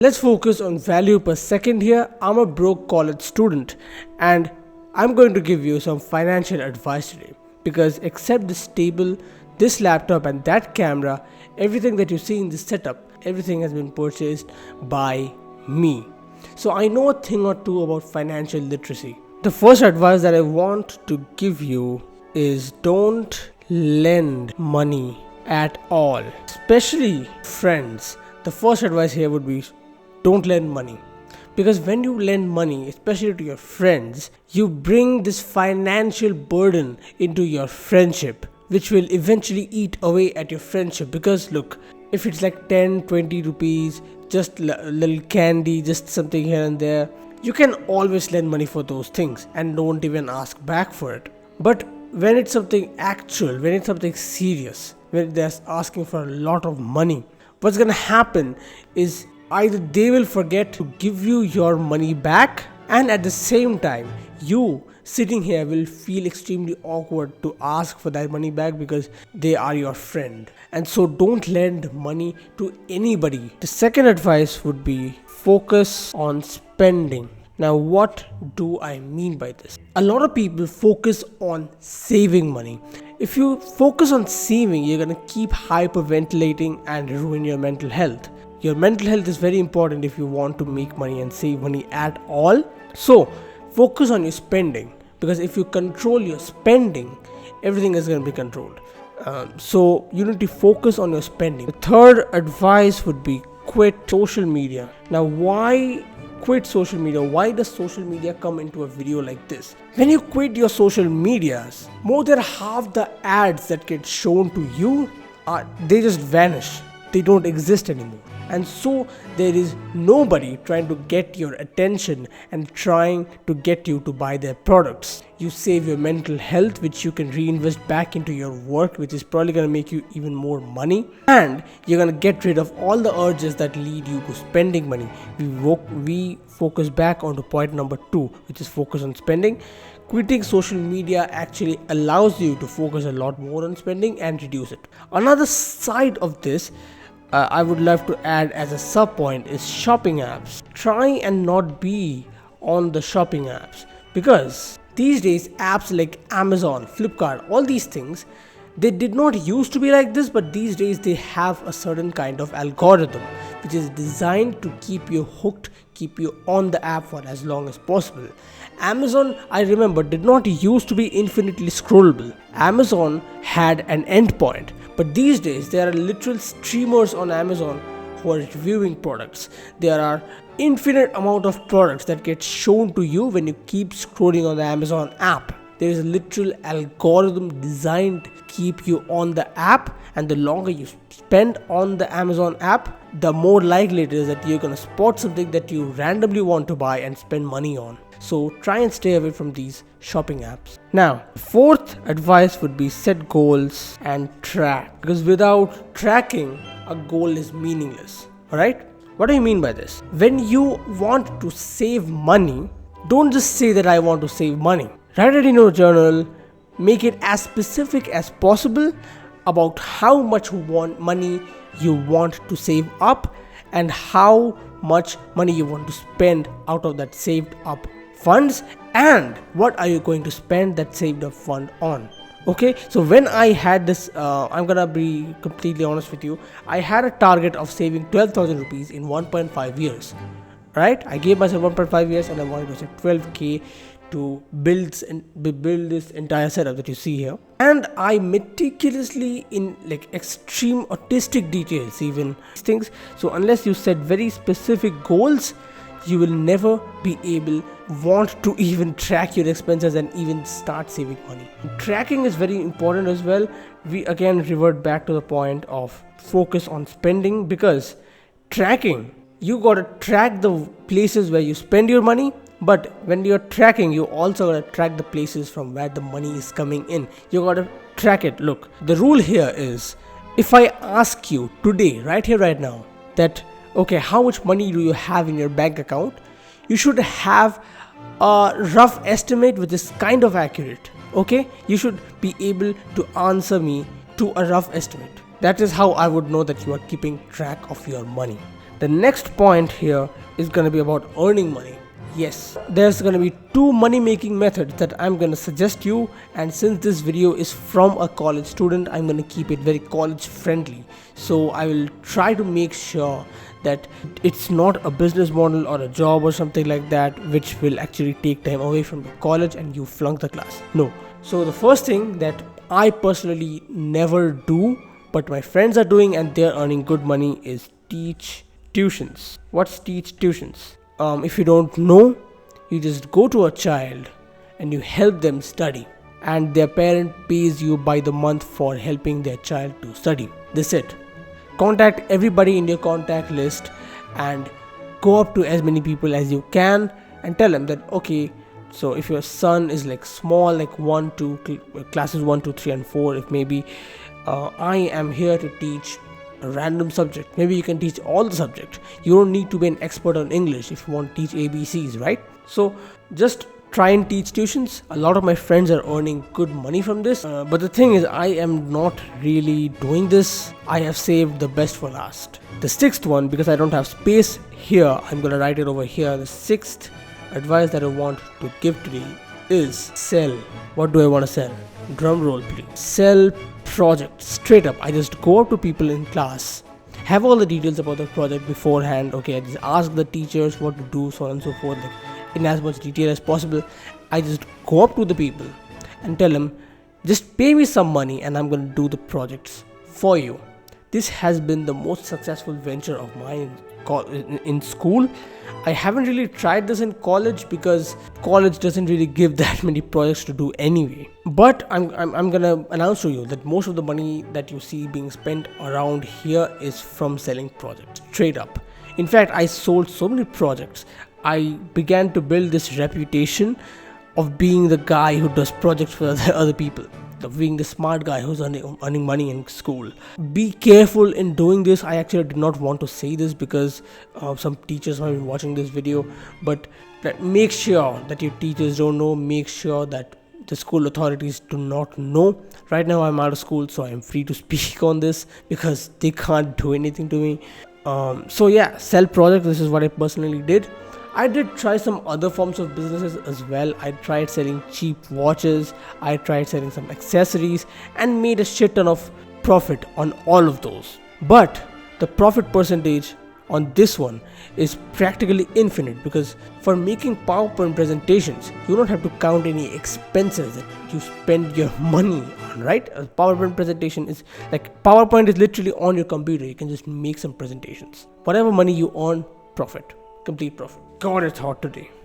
Let's focus on value per second here. I'm a broke college student and I'm going to give you some financial advice today, because except this table, this laptop and that camera, everything that you see in this setup, everything has been purchased by me. So I know a thing or two about financial literacy. The first advice that I want to give you is don't lend money at all, especially friends. The first advice here would be don't lend money, because when you lend money, especially to your friends, you bring this financial burden into your friendship, which will eventually eat away at your friendship. Because look, if it's like 10-20 rupees, just a little candy, just something here and there, you can always lend money for those things and don't even ask back for it. But when it's something actual, when it's something serious, when they're asking for a lot of money, what's gonna happen is either they will forget to give you your money back, and at the same time you sitting here will feel extremely awkward to ask for that money back because they are your friend. And so don't lend money to anybody. The second advice would be focus on spending. Now, what do I mean by this? A lot of people focus on saving money. If you focus on saving, you're gonna keep hyperventilating and ruin your mental health. Your mental health is very important if you want to make money and save money at all. So focus on your spending, because if you control your spending, everything is going to be controlled. So you need to focus on your spending. The third advice would be quit social media. Now, why quit social media? Why does social media come into a video like this? When you quit your social medias, more than half the ads that get shown to you they just vanish. They don't exist anymore. And so there is nobody trying to get your attention and trying to get you to buy their products. You save your mental health, which you can reinvest back into your work, which is probably going to make you even more money. And you're going to get rid of all the urges that lead you to spending money. We focus back onto point number 2, which is focus on spending. Quitting social media actually allows you to focus a lot more on spending and reduce it. Another side of this I would love to add as a sub point is shopping apps. Try and not be on the shopping apps, because these days apps like Amazon, Flipkart, all these things, they did not used to be like this, but these days they have a certain kind of algorithm which is designed to keep you hooked, keep you on the app for as long as possible. Amazon, I remember, did not used to be infinitely scrollable. Amazon had an endpoint. But these days, there are literal streamers on Amazon who are reviewing products. There are infinite amount of products that get shown to you when you keep scrolling on the Amazon app. There is a literal algorithm designed to keep you on the app, and the longer you spend on the Amazon app, the more likely it is that you're going to spot something that you randomly want to buy and spend money on. So try and stay away from these shopping apps. Now, fourth advice would be set goals and track, because without tracking, a goal is meaningless. Alright? What do you mean by this? When you want to save money, don't just say that I want to save money. Write it in your journal, make it as specific as possible about how much money you want to save up and how much money you want to spend out of that saved up funds, and what are you going to spend that saved up fund on. Okay, so when I had this, I'm gonna be completely honest with you, I had a target of saving 12,000 rupees in 1.5 years. Right, I gave myself 1.5 years and I wanted to save 12k to build this entire setup that you see here. And I meticulously, in like extreme autistic details, even things. So unless you set very specific goals, you will never be able want to even track your expenses and even start saving money. Tracking is very important as well. We again revert back to the point of focus on spending, because tracking, you gotta track the places where you spend your money, but when you're tracking, you also gotta track the places from where the money is coming in. You gotta track it. Look, the rule here is, if I ask you today, right here, right now, that okay, how much money do you have in your bank account? You should have a rough estimate which is kind of accurate. Okay, you should be able to answer me to a rough estimate. That is how I would know that you are keeping track of your money. The next point here is going to be about earning money. Yes, there's going to be two money making methods that I'm going to suggest you, and since this video is from a college student, I'm going to keep it very college friendly. So I will try to make sure that it's not a business model or a job or something like that which will actually take time away from your college and you flunk the class. No. So the first thing that I personally never do but my friends are doing and they're earning good money is teach tuitions. What's teach tuitions? If you don't know, you just go to a child and you help them study, and their parent pays you by the month for helping their child to study. That's it. Contact everybody in your contact list and go up to as many people as you can and tell them that, okay, so if your son is like small, like classes 1, 2, 3 and 4, if maybe I am here to teach a random subject. Maybe you can teach all the subjects. You don't need to be an expert on English if you want to teach ABCs, right? So just try and teach tuitions. A lot of my friends are earning good money from this, but the thing is, I am not really doing this. I have saved the best for last. The sixth one, because I don't have space here, I'm gonna write it over here. The sixth advice that I want to give today is sell. What do I want to sell? Drum roll please. Sell project straight up. I just go up to people in class, have all the details about the project beforehand. Okay, I just ask the teachers what to do, so on and so forth, like in as much detail as possible. I just go up to the people and tell them, just pay me some money and I'm going to do the projects for you. This has been the most successful venture of mine in school. I haven't really tried this in college because college doesn't really give that many projects to do anyway. But I'm gonna announce to you that most of the money that you see being spent around here is from selling projects, straight up. In fact, I sold so many projects. I began to build this reputation of being the guy who does projects for other people, of being the smart guy who's earning money in school. Be careful in doing this. I actually did not want to say this because some teachers might be watching this video, but make sure that your teachers don't know. Make sure that the school authorities do not know. Right now I'm out of school, so I'm free to speak on this because they can't do anything to me. So yeah, sell projects. This is what I personally did. I did try some other forms of businesses as well. I tried selling cheap watches, I tried selling some accessories and made a shit ton of profit on all of those. But the profit percentage on this one is practically infinite, because for making PowerPoint presentations, you don't have to count any expenses that you spend your money on, right? A PowerPoint presentation is like, PowerPoint is literally on your computer. You can just make some presentations. Whatever money you earn, profit. Complete profit. God, it's hot today.